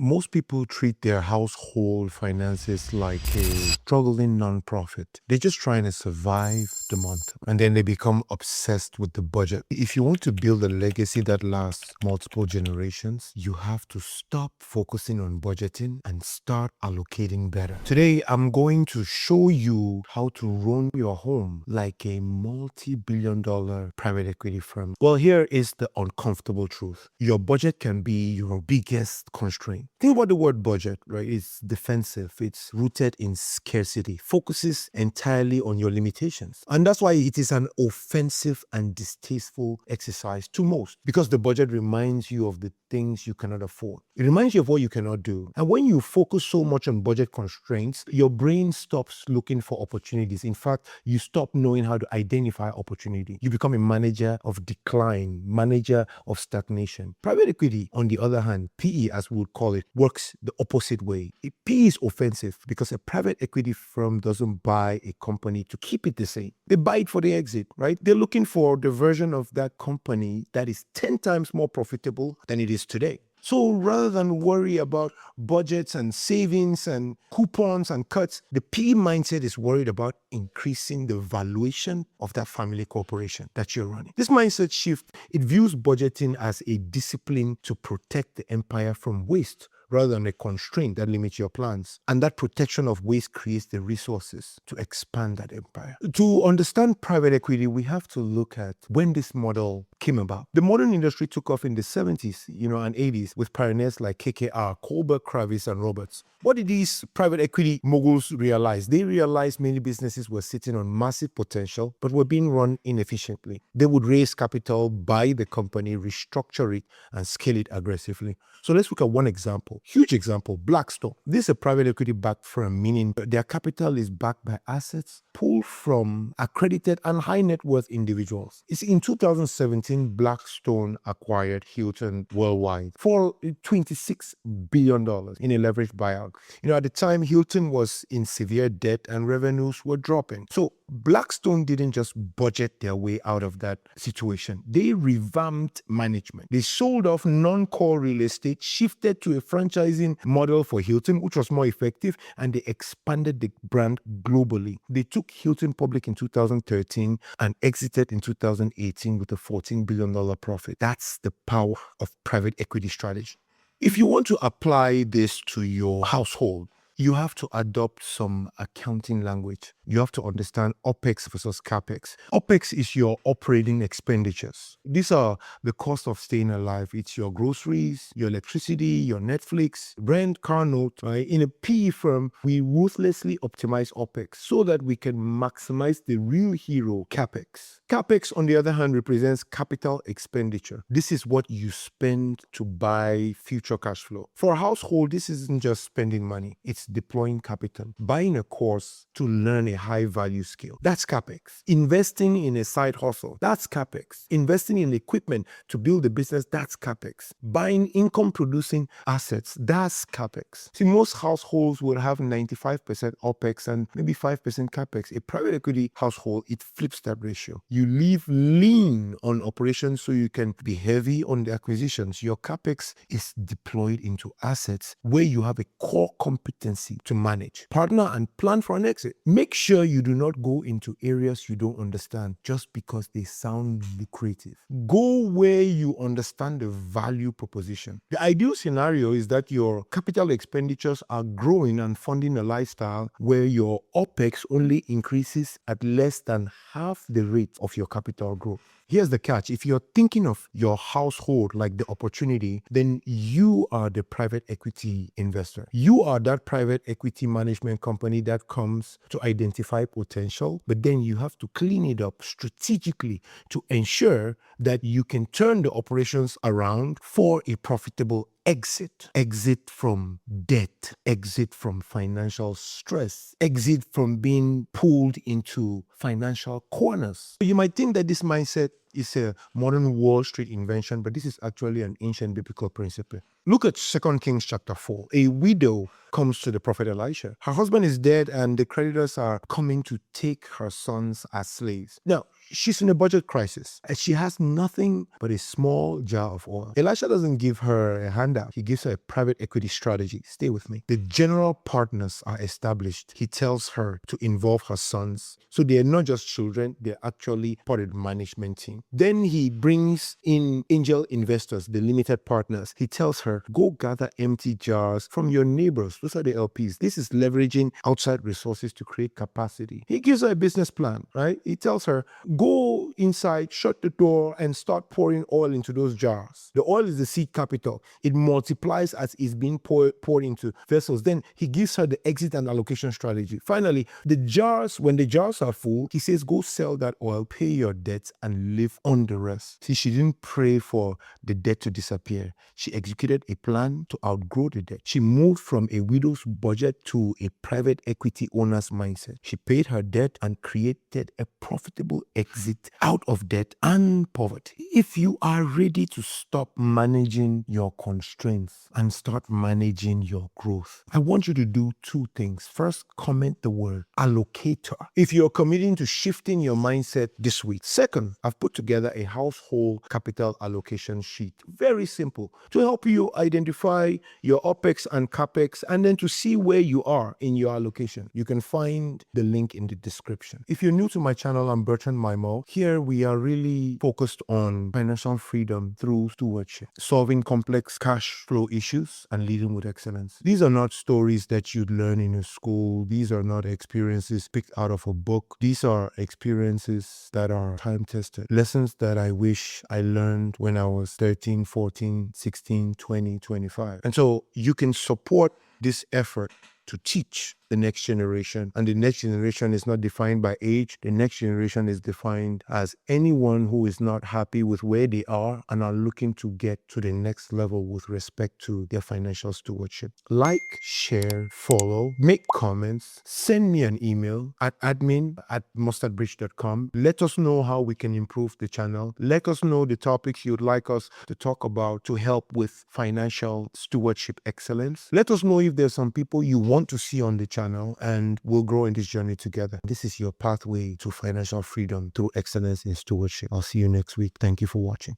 Most people treat their household finances like a struggling nonprofit. They're just trying to survive the month, and then they become obsessed with the budget. If you want to build a legacy that lasts multiple generations, you have to stop focusing on budgeting and start allocating better. Today, I'm going to show you how to run your home like a multi-billion-dollar private equity firm. Well, here is the uncomfortable truth. Your budget can be your biggest constraint. Think about the word budget, right? It's defensive. It's rooted in scarcity, focuses entirely on your limitations. And that's why it is an offensive and distasteful exercise to most, because the budget reminds you of the things you cannot afford. It reminds you of what you cannot do. And when you focus so much on budget constraints, your brain stops looking for opportunities. In fact, you stop knowing how to identify opportunity. You become a manager of decline, manager of stagnation. Private equity, on the other hand, PE as we would call it, works the opposite way. PE is offensive because a private equity firm doesn't buy a company to keep it the same. They buy it for the exit, right? They're looking for the version of that company that is 10 times more profitable than it is today. So rather than worry about budgets and savings and coupons and cuts, the PE mindset is worried about increasing the valuation of that family corporation that you're running. This mindset shift, it views budgeting as a discipline to protect the empire from waste, rather than a constraint that limits your plans. And that protection of waste creates the resources to expand that empire. To understand private equity, we have to look at when this model came about. The modern industry took off in the 70s, and 80s with pioneers like KKR, Kohlberg, Kravis, and Roberts. What did these private equity moguls realize? They realized many businesses were sitting on massive potential, but were being run inefficiently. They would raise capital, buy the company, restructure it, and scale it aggressively. So let's look at one example. Huge example, Blackstone. This is a private equity backed firm, meaning their capital is backed by assets pulled from accredited and high net worth individuals. It's in 2017, Blackstone acquired Hilton worldwide for $26 billion in a leveraged buyout. At the time, Hilton was in severe debt and revenues were dropping. So Blackstone didn't just budget their way out of that situation. They revamped management. They sold off non-core real estate, shifted to a franchising model for Hilton, which was more effective, and they expanded the brand globally. They took Hilton public in 2013 and exited in 2018 with a $14 billion profit. That's the power of private equity strategy. If you want to apply this to your household, you have to adopt some accounting language. You have to understand OPEX versus CAPEX. OPEX is your operating expenditures. These are the cost of staying alive. It's your groceries, your electricity, your Netflix, rent, car note. Right? In a PE firm, we ruthlessly optimize OPEX so that we can maximize the real hero, CAPEX. CAPEX, on the other hand, represents capital expenditure. This is what you spend to buy future cash flow. For a household, this isn't just spending money. It's deploying capital, buying a course to learn a high value skill. That's CAPEX. Investing in a side hustle. That's CAPEX. Investing in equipment to build a business. That's CAPEX. Buying income producing assets. That's CAPEX. See, most households will have 95% OPEX and maybe 5% CAPEX. A private equity household, it flips that ratio. You live lean on operations so you can be heavy on the acquisitions. Your CAPEX is deployed into assets where you have a core competency to manage, partner, and plan for an exit. Make sure you do not go into areas you don't understand just because they sound lucrative. Go where you understand the value proposition. The ideal scenario is that your capital expenditures are growing and funding a lifestyle where your OPEX only increases at less than half the rate of your capital growth. Here's the catch. If you're thinking of your household like the opportunity, then you are the private equity investor. You are that private equity management company that comes to identify potential, but then you have to clean it up strategically to ensure that you can turn the operations around for a profitable exit. Exit from debt, exit from financial stress, exit from being pulled into financial corners. You might think that this mindset is a modern Wall Street invention, but this is actually an ancient biblical principle. Look at 2 Kings chapter 4. A widow comes to the prophet Elisha. Her husband is dead and the creditors are coming to take her sons as slaves. Now, She's in a budget crisis and she has nothing but a small jar of oil. Elisha doesn't give her a handout. He gives her a private equity strategy. Stay with me. The general partners are established. He tells her to involve her sons. So they're not just children, they're actually part of the management team. Then he brings in angel investors, the limited partners. He tells her, go gather empty jars from your neighbors. Those are the LPs. This is leveraging outside resources to create capacity. He gives her a business plan, right? He tells her, go inside, shut the door, and start pouring oil into those jars. The oil is the seed capital. It multiplies as it's being poured into vessels. Then he gives her the exit and allocation strategy. Finally, when the jars are full, he says, go sell that oil, pay your debts, and live on the rest. See, she didn't pray for the debt to disappear. She executed a plan to outgrow the debt. She moved from a widow's budget to a private equity owner's mindset. She paid her debt and created a profitable exit out of debt and poverty. If you are ready to stop managing your constraints and start managing your growth, I want you to do two things. First, comment the word allocator if you're committing to shifting your mindset this week. Second, I've put together a household capital allocation sheet. Very simple to help you identify your OPEX and CAPEX and then to see where you are in your allocation. You can find the link in the description. If you're new to my channel, I'm Bertrand Maimo. Here we are really focused on financial freedom through stewardship, solving complex cash flow issues and leading with excellence. These are not stories that you'd learn in a school. These are not experiences picked out of a book. These are experiences that are time tested. Lessons that I wish I learned when I was 13, 14, 16, 20, 25. And so you can support this effort to teach the next generation. And the next generation is not defined by age. The next generation is defined as anyone who is not happy with where they are and are looking to get to the next level with respect to their financial stewardship. Like, share, follow, make comments, send me an email at admin@mustardbridge.com. Let us know how we can improve the channel. Let us know the topics you'd like us to talk about to help with financial stewardship excellence. Let us know if there's some people you want to see on the channel, and we'll grow in this journey together. This is your pathway to financial freedom through excellence in stewardship. I'll see you next week. Thank you for watching.